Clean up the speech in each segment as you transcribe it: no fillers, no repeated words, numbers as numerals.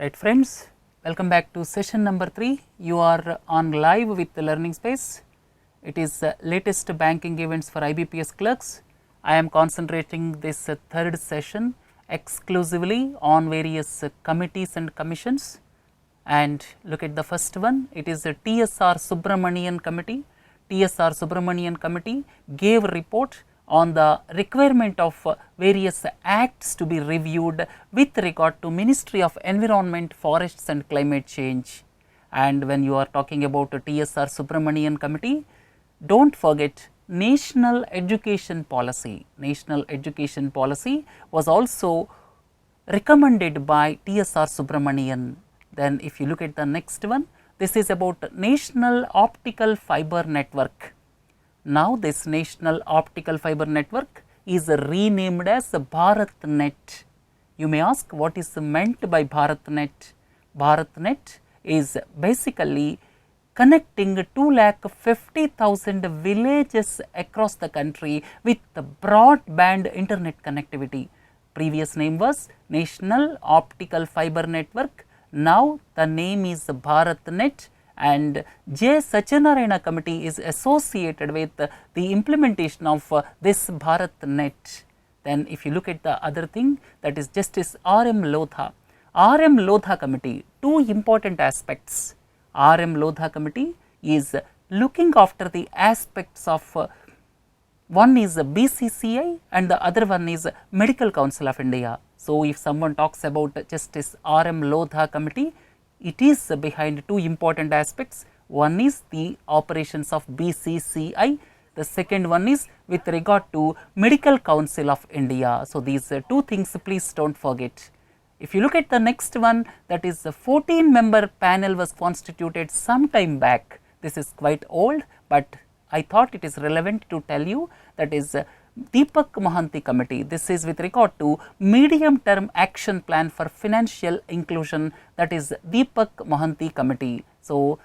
Right friends, welcome back to session number 3. You are on live with the learning space. It is latest banking events for IBPS clerks. I am concentrating this third session exclusively on various committees and commissions. And look at the first one, it is a TSR Subramanian committee. TSR Subramanian committee gave a report on the requirement of various acts to be reviewed with regard to Ministry of Environment, Forests and Climate Change. And when you are talking about a TSR Subramanian committee, don't forget National Education Policy. National Education Policy was also recommended by TSR Subramanian. Then if you look at the next one, this is about National Optical Fiber Network. Now this National Optical Fiber Network is renamed as BharatNet. You may ask what is meant by BharatNet. BharatNet is basically connecting 250,000 villages across the country with broadband internet connectivity. Previous name was National Optical Fiber Network. Now the name is BharatNet, and J. Sachinarayana committee is associated with the implementation of this BharatNet. Then if you look at the other thing, that is Justice R.M. Lodha. R.M. Lodha committee, two important aspects. R.M. Lodha committee is looking after the aspects of one is BCCI and the other one is Medical Council of India. So if someone talks about Justice R.M. Lodha committee, it is behind two important aspects. One is the operations of BCCI, the second one is with regard to Medical Council of India. So these two things please don't forget. If you look at the next one, that is a 14-member panel was constituted some time back. This is quite old, but I thought it is relevant to tell you, that is Deepak Mohanty committee. This is with regard to medium term action plan for financial inclusion, that is Deepak Mohanty committee. So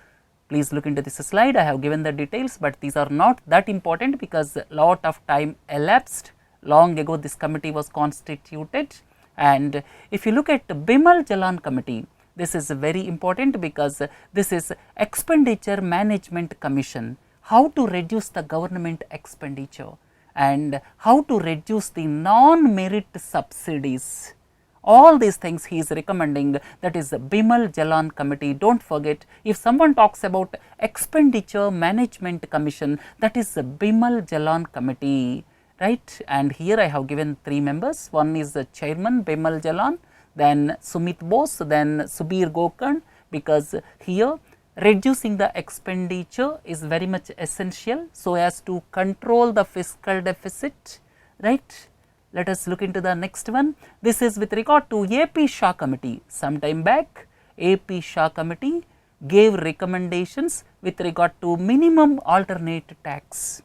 please look into this slide. I have given the details, but these are not that important because lot of time elapsed. Long ago this committee was constituted. And if you look at Bimal Jalan committee, this is very important because this is expenditure management commission. How to reduce the government expenditure and how to reduce the non-merit subsidies. All these things he is recommending, that is Bimal Jalan committee. Don't forget, if someone talks about expenditure management commission, that is Bimal Jalan committee, right? And here I have given 3 members. One is the chairman Bimal Jalan, then Sumit Bose, then Subir Gokarn, because here reducing the expenditure is very much essential so as to control the fiscal deficit, right? Let us look into the next one. This is with regard to AP Shah committee. Some time back, AP Shah committee gave recommendations with regard to minimum alternate tax.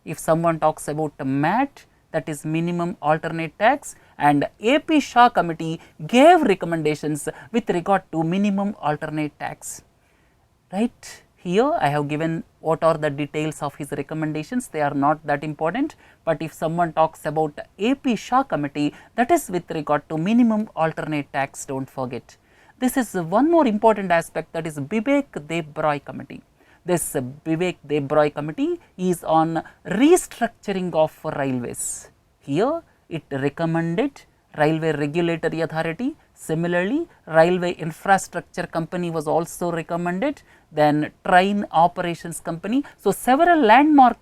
If someone talks about MAT, that is minimum alternate tax, and AP Shah committee gave recommendations with regard to minimum alternate tax. Right, here I have given what are the details of his recommendations. They are not that important, but if someone talks about AP Shah committee, that is with regard to minimum alternate tax, don't forget. This is one more important aspect, that is Bibek Debroy committee. This Bibek Debroy committee is on restructuring of railways. Here it recommended Railway Regulatory Authority. Similarly, Railway Infrastructure Company was also recommended, then Train Operations Company. So several landmark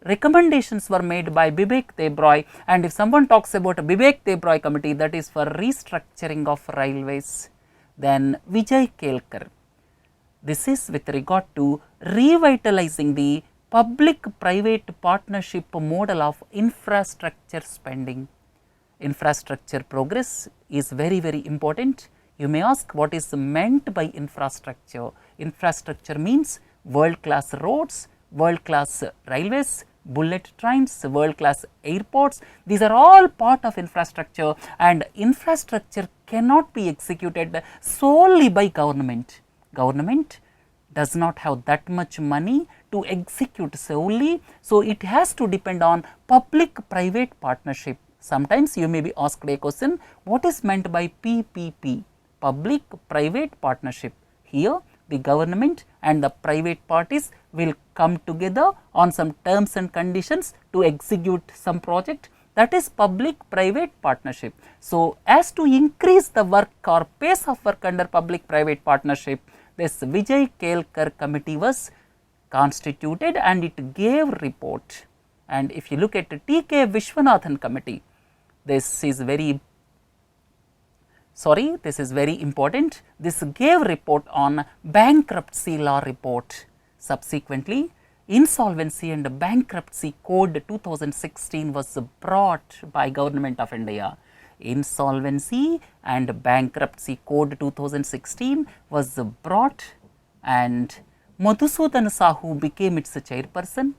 recommendations were made by Bibek Debroy, and if someone talks about a Bibek Debroy committee, that is for restructuring of railways. Then Vijay Kelkar. This is with regard to revitalizing the public-private partnership model of infrastructure spending. Infrastructure progress is very, very important. You may ask what is meant by infrastructure. Infrastructure means world-class roads, world-class railways, bullet trains, world-class airports. These are all part of infrastructure, and infrastructure cannot be executed solely by government. Government does not have that much money to execute solely, so it has to depend on public-private partnership. Sometimes you may be asked a question, what is meant by PPP? public private partnership. Here the government and the private parties will come together on some terms and conditions to execute some project, that is public private partnership. So, as to increase the work or pace of work under public private partnership, this Vijay Kelkar committee was constituted and it gave report. And if you look at the T.K. Vishwanathan committee, this is very important. This gave report on bankruptcy law report. Subsequently, Insolvency and Bankruptcy Code 2016 was brought by Government of India. Insolvency and Bankruptcy Code 2016 was brought and Madhusudan Sahu became its chairperson.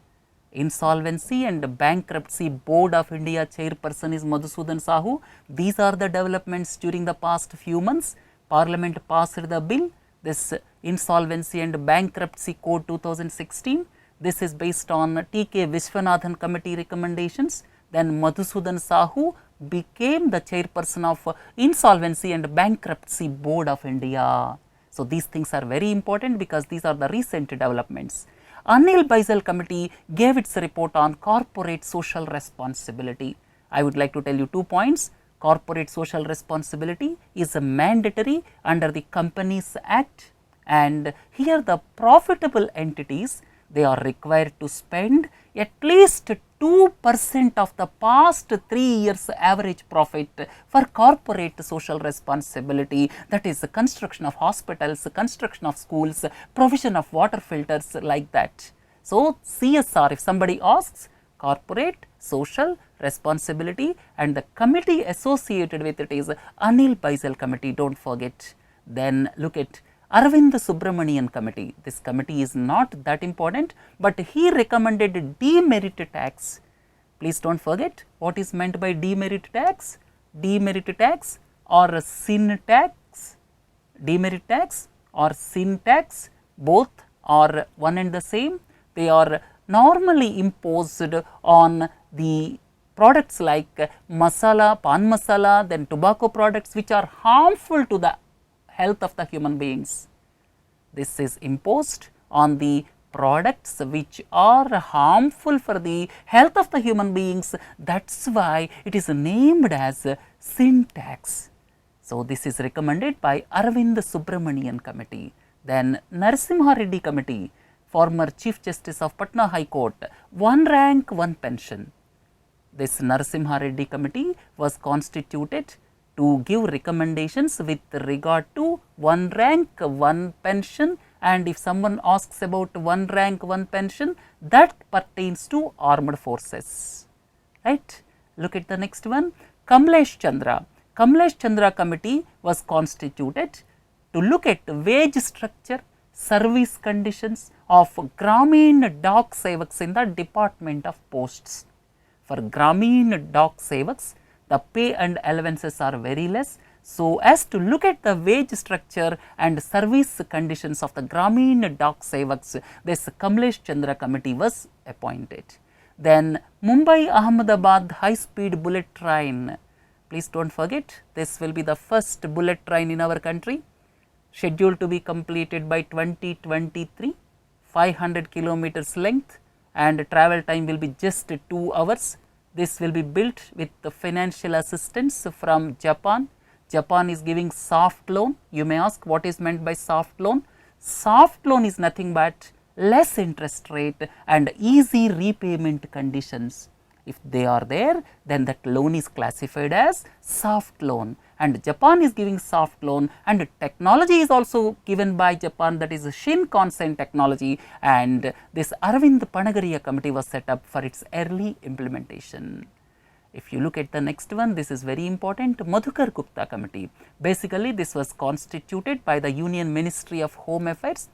Insolvency and Bankruptcy Board of India chairperson is Madhusudan Sahu. These are the developments during the past few months. Parliament passed the bill, this Insolvency and Bankruptcy Code 2016. This is based on T.K. Vishwanathan committee recommendations. Then Madhusudan Sahu became the chairperson of Insolvency and Bankruptcy Board of India. So, these things are very important because these are the recent developments. Anil Baisal committee gave its report on corporate social responsibility. I would like to tell you 2 points. Corporate social responsibility is mandatory under the Companies Act, and here the profitable entities, they are required to spend at least 2% of the past 3 years average profit for corporate social responsibility, that is the construction of hospitals, construction of schools, provision of water filters, like that. So, CSR, if somebody asks, corporate social responsibility, and the committee associated with it is Anil Baisal committee, do not forget. Then look at Arvind Subramanian committee. This committee is not that important, but he recommended demerit tax. Please do not forget what is meant by demerit tax. Demerit tax or sin tax, demerit tax or sin tax, both are one and the same. They are normally imposed on the products like masala, pan masala, then tobacco products which are harmful to the health of the human beings. This is imposed on the products which are harmful for the health of the human beings. That is why it is named as sin tax. So, this is recommended by Arvind Subramanian committee. Then Narasimha Reddy committee, former Chief Justice of Patna High Court, one rank, one pension. This Narasimha Reddy committee was constituted to give recommendations with regard to one rank, one pension, and if someone asks about one rank, one pension, that pertains to armed forces, right. Look at the next one, Kamlesh Chandra. Kamlesh Chandra committee was constituted to look at wage structure, service conditions of Gramin Dak Sevaks in the Department of Posts. For Gramin Dak Sevaks, the pay and allowances are very less. So, as to look at the wage structure and service conditions of the Gramin Dak Sevaks, this Kamlesh Chandra committee was appointed. Then Mumbai Ahmedabad high speed bullet train. Please do not forget, this will be the first bullet train in our country, scheduled to be completed by 2023, 500 kilometers length, and travel time will be just 2 hours. This will be built with the financial assistance from Japan. Japan is giving soft loan. You may ask what is meant by soft loan. Soft loan is nothing but less interest rate and easy repayment conditions. If they are there, then that loan is classified as soft loan, and Japan is giving soft loan, and technology is also given by Japan, that is Shinkansen technology, and this Arvind Panagariya committee was set up for its early implementation. If you look at the next one, this is very important, Madhukar Gupta committee. Basically, this was constituted by the Union Ministry of Home Affairs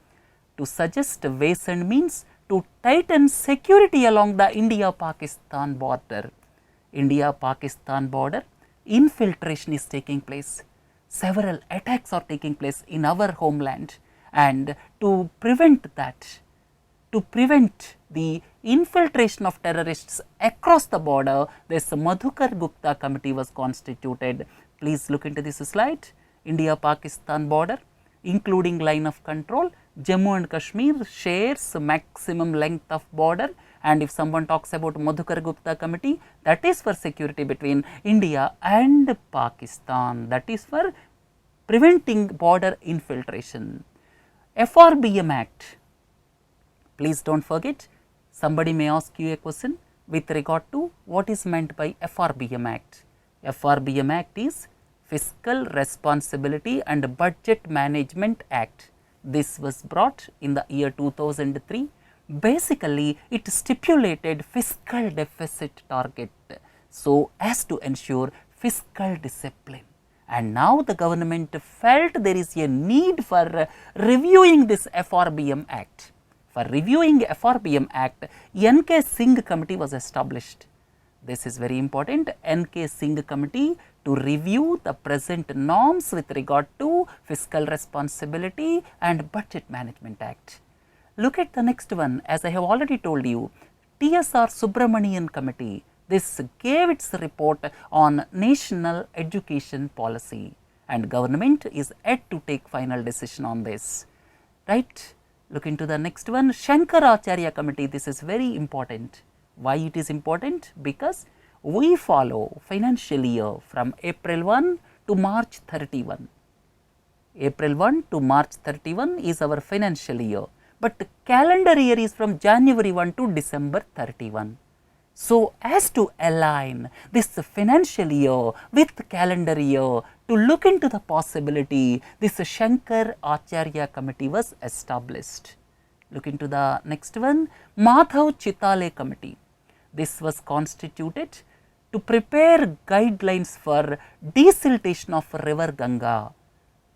to suggest ways and means to tighten security along the India-Pakistan border. India-Pakistan border, infiltration is taking place, several attacks are taking place in our homeland, and to prevent that, to prevent the infiltration of terrorists across the border, this Madhukar Gupta committee was constituted. Please look into this slide. India-Pakistan border, including line of control. Jammu and Kashmir shares maximum length of border, and if someone talks about Madhukar Gupta committee, that is for security between India and Pakistan, that is for preventing border infiltration. FRBM Act, please do not forget, somebody may ask you a question with regard to what is meant by FRBM Act. FRBM Act is Fiscal Responsibility and Budget Management Act. This was brought in the year 2003. Basically, it stipulated fiscal deficit target so as to ensure fiscal discipline. And now the government felt there is a need for reviewing this FRBM Act. For reviewing FRBM Act, N.K. Singh committee was established. This is very important. N.K. Singh committee to review the present norms with regard to Fiscal Responsibility and Budget Management Act. Look at the next one. As I have already told you, TSR Subramanian committee, this gave its report on national education policy, and government is yet to take final decision on this, right. Look into the next one, Shankaracharya committee. This is very important. Why it is important? Because we follow financial year from April 1 to March 31. April 1 to March 31 is our financial year, but the calendar year is from January 1 to December 31. So, as to align this financial year with calendar year, to look into the possibility, this Shankar Acharya committee was established. Look into the next one, Madhav Chitale committee. This was constituted to prepare guidelines for desiltation of river Ganga.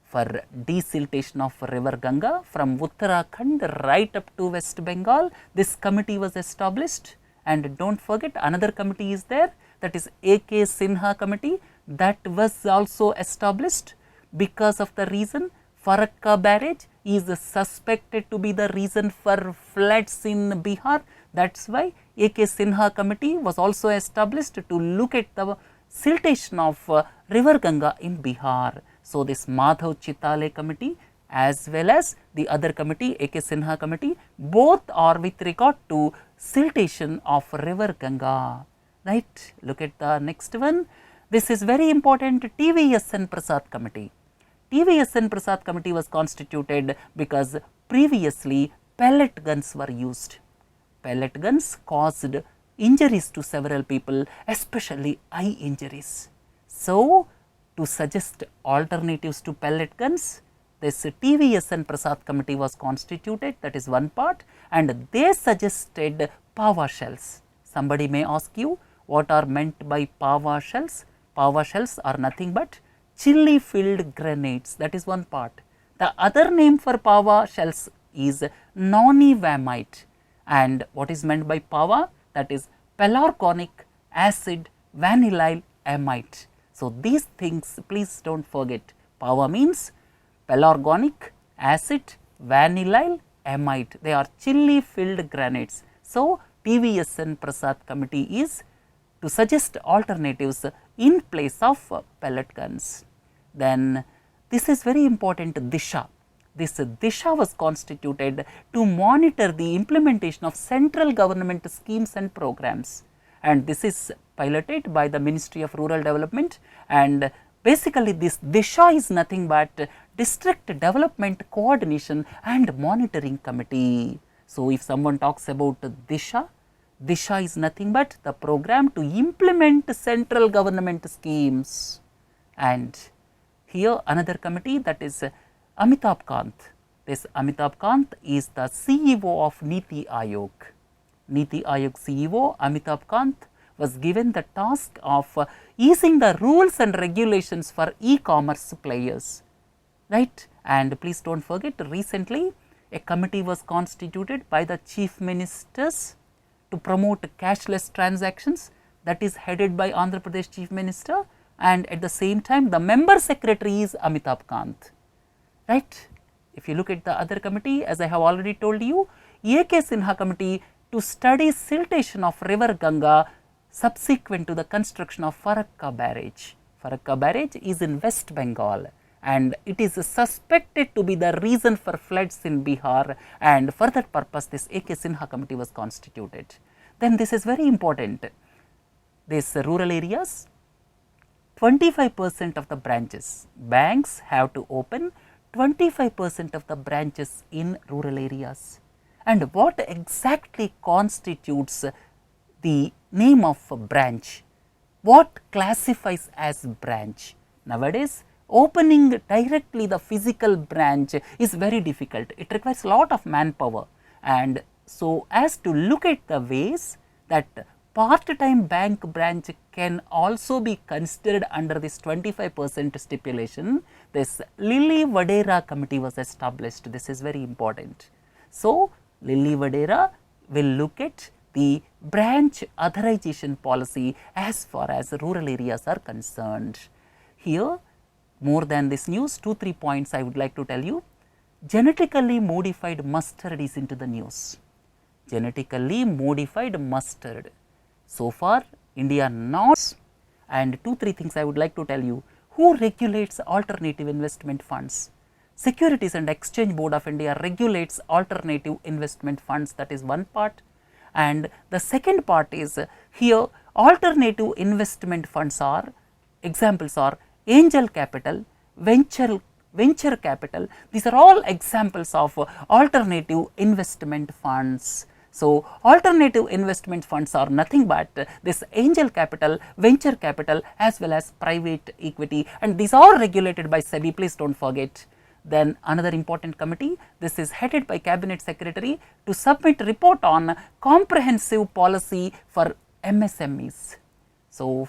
For desiltation of river Ganga from Uttarakhand right up to West Bengal, this committee was established. And do not forget, another committee is there, that is A.K. Sinha committee, that was also established because of the reason Farakka barrage is suspected to be the reason for floods in Bihar. That is why A.K. Sinha committee was also established to look at the siltation of river Ganga in Bihar. So, this Madhav Chitale committee as well as the other committee, A.K. Sinha committee, both are with regard to siltation of river Ganga, right. Look at the next one. This is very important, TVSN Prasad committee. TVSN Prasad committee was constituted because previously pellet guns were used. Pellet guns caused injuries to several people, especially eye injuries. So, to suggest alternatives to pellet guns, this TVSN Prasad committee was constituted, that is one part, and they suggested Pava shells. Somebody may ask you what are meant by Pava shells. Pava shells are nothing but chili filled grenades, that is one part. The other name for Pava shells is noni-vamite, and what is meant by Pava? That is pelargonic acid vanillyl amide. So, these things please do not forget. Pava means pelargonic acid vanillyl amide, they are chili filled grenades. So, TVSN Prasad committee is to suggest alternatives in place of pellet guns. Then this is very important, Disha. This Disha was constituted to monitor the implementation of central government schemes and programs, and this is piloted by the Ministry of Rural Development, and basically this Disha is nothing but District Development Coordination and Monitoring Committee. So, if someone talks about Disha, Disha is nothing but the program to implement central government schemes. And here another committee, that is Amitabh Kant. This Amitabh Kant is the CEO of Niti Aayog. Niti Aayog CEO Amitabh Kant was given the task of easing the rules and regulations for e-commerce players, right. And please do not forget, recently a committee was constituted by the chief ministers to promote cashless transactions, that is headed by Andhra Pradesh chief minister, and at the same time the member secretary is Amitabh Kant, right. If you look at the other committee, as I have already told you, A.K. Sinha committee to study siltation of river Ganga subsequent to the construction of Farakka barrage. Farakka barrage is in West Bengal, and it is suspected to be the reason for floods in Bihar, and for that purpose this A.K. Sinha committee was constituted. Then this is very important, these rural areas, 25% of the branches, banks have to open 25% of the branches in rural areas. And what exactly constitutes the name of a branch? What classifies as branch? Nowadays, opening directly the physical branch is very difficult. It requires a lot of manpower, and so as to look at the ways that part-time bank branch can also be considered under this 25% stipulation, this Lilly Vadera committee was established. This is very important. So, Lilly Vadera will look at the branch authorization policy as far as rural areas are concerned. Here, more than this news, 2-3 points I would like to tell you. Genetically modified mustard is into the news. Genetically modified mustard. So far, India not, and 2-3 things I would like to tell you. Who regulates alternative investment funds? Securities and Exchange Board of India regulates alternative investment funds, that is one part. And the second part is here alternative investment funds are, examples are angel capital, venture capital, these are all examples of alternative investment funds. So, alternative investment funds are nothing but this angel capital, venture capital as well as private equity, and these are regulated by SEBI, please do not forget. Then another important committee, this is headed by Cabinet Secretary to submit report on comprehensive policy for MSMEs. So,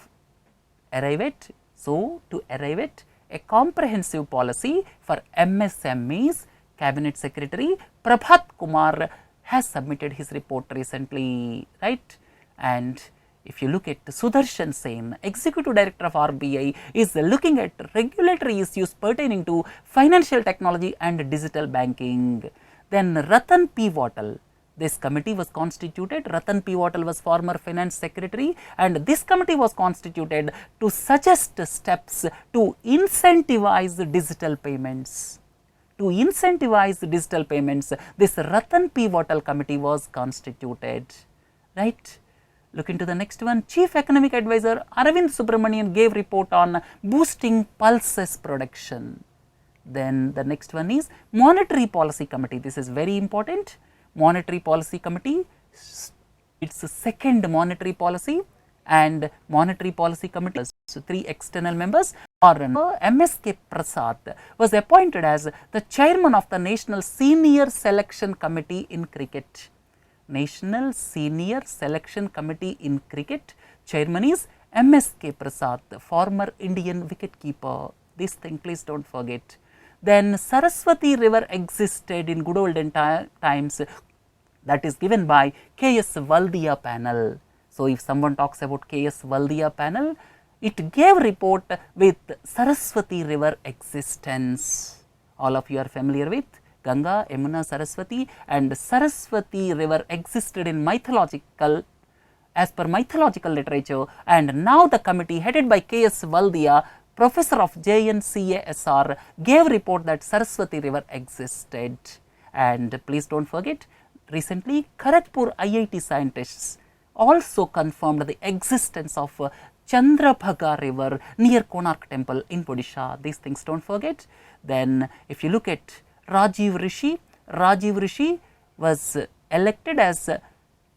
to arrive at a comprehensive policy for MSMEs, Cabinet Secretary Prabhat Kumar has submitted his report recently, right? And if you look at Sudarshan Sen, Executive Director of RBI, is looking at regulatory issues pertaining to financial technology and digital banking. Then Ratan P. Wattal, this committee was constituted. Ratan P. Wattal was former finance secretary, and this committee was constituted to suggest steps to incentivize digital payments. To incentivize digital payments, this Ratan P. Wattal committee was constituted, right? Look into the next one. Chief Economic Advisor Arvind Subramanian gave report on boosting pulses production. Then the next one is Monetary Policy Committee. This is very important. Monetary Policy Committee, its second monetary policy, and Monetary Policy Committee, so 3 external members. M.S.K. Prasad was appointed as the chairman of the National Senior Selection Committee in Cricket. National Senior Selection Committee in Cricket, chairman is M.S.K. Prasad, former Indian wicketkeeper. This thing please do not forget. Then Saraswati river existed in good olden times, that is given by K.S. Valdia panel. So, if someone talks about K.S. Valdia panel, it gave report with Saraswati river existence. All of you are familiar with Ganga, Yamuna, Saraswati, and Saraswati river existed in mythological, as per mythological literature, and now the committee headed by K.S. Valdia, professor of JNCASR, gave report that Saraswati river existed. And please do not forget, recently Kharagpur IIT scientists also confirmed the existence of Chandrabhaga river near Konark temple in Odisha. These things do not forget. Then if you look at Rajiv Rishi was elected as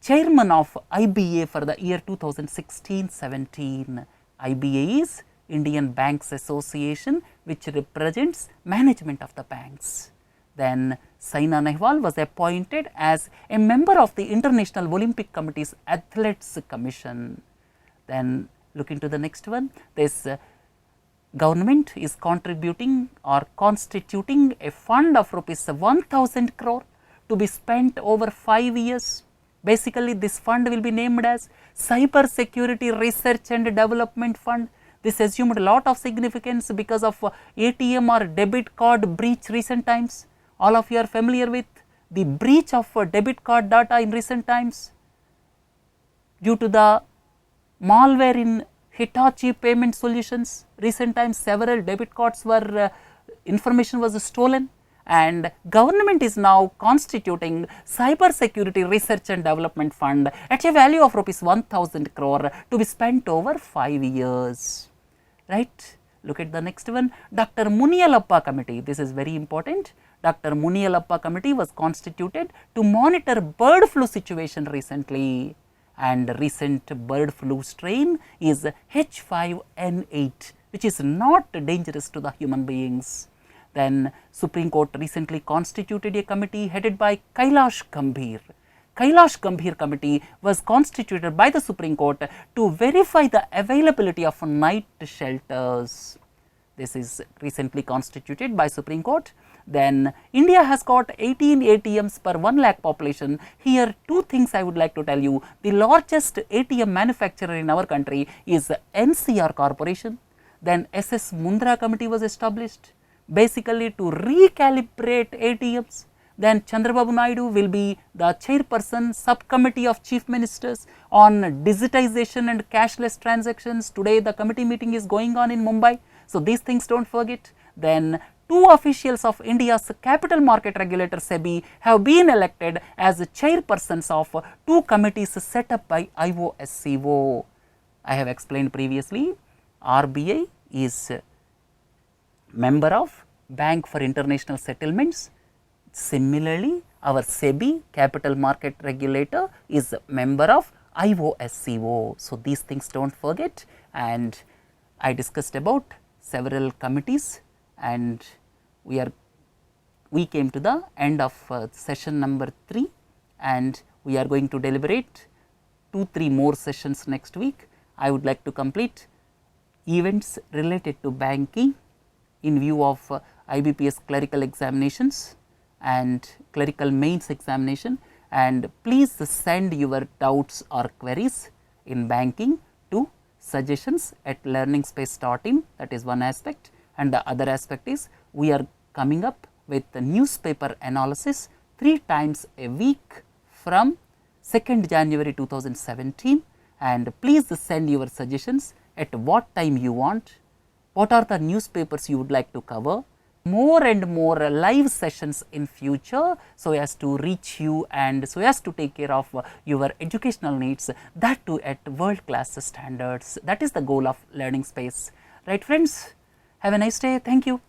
chairman of IBA for the year 2016-17. IBA is Indian Banks Association, which represents management of the banks. Then Saina Nehwal was appointed as a member of the International Olympic Committee's Athletes Commission. Then look into the next one. This government is contributing or constituting a fund of rupees 1000 crore to be spent over 5 years. Basically, this fund will be named as Cyber Security Research and Development Fund. This assumed a lot of significance because of ATM or debit card breach recent times. All of you are familiar with the breach of debit card data in recent times due to the malware in Hitachi Payment Solutions. Recent times several debit cards were information was stolen, and government is now constituting cyber security research and development fund at a value of rupees 1000 crore to be spent over 5 years, right. Look at the next one, Dr. Muniyalappa committee. This is very important. Dr. Muniyalappa committee was constituted to monitor bird flu situation recently, and recent bird flu strain is H5N8, which is not dangerous to the human beings. Then Supreme Court recently constituted a committee headed by Kailash Gambhir. Kailash Gambhir committee was constituted by the Supreme Court to verify the availability of night shelters. This is recently constituted by Supreme Court. Then India has got 18 ATMs per 1 lakh population. Here two things I would like to tell you. The largest ATM manufacturer in our country is NCR Corporation. Then SS Mundra committee was established basically to recalibrate ATMs. Then Chandrababu Naidu will be the chairperson subcommittee of chief ministers on digitization and cashless transactions. Today the committee meeting is going on in Mumbai. So these things don't forget. Then two officials of India's capital market regulator SEBI have been elected as chairpersons of two committees set up by IOSCO. I have explained previously, RBI is member of Bank for International Settlements. Similarly, our SEBI capital market regulator is member of IOSCO. So these things don't forget, and I discussed about several committees, and we came to the end of session number 3, and we are going to deliberate 2-3 more sessions next week. I would like to complete events related to banking in view of IBPS clerical examinations and clerical mains examination, and please send your doubts or queries in banking to suggestions@learningspace.in. That is one aspect, and the other aspect is we are coming up with the newspaper analysis 3 times a week from 2nd January 2017, and please send your suggestions at what time you want, what are the newspapers you would like to cover, more and more live sessions in future, so as to reach you and so as to take care of your educational needs, that too at world class standards. That is the goal of Learning Space, right friends. Have a nice day. Thank you.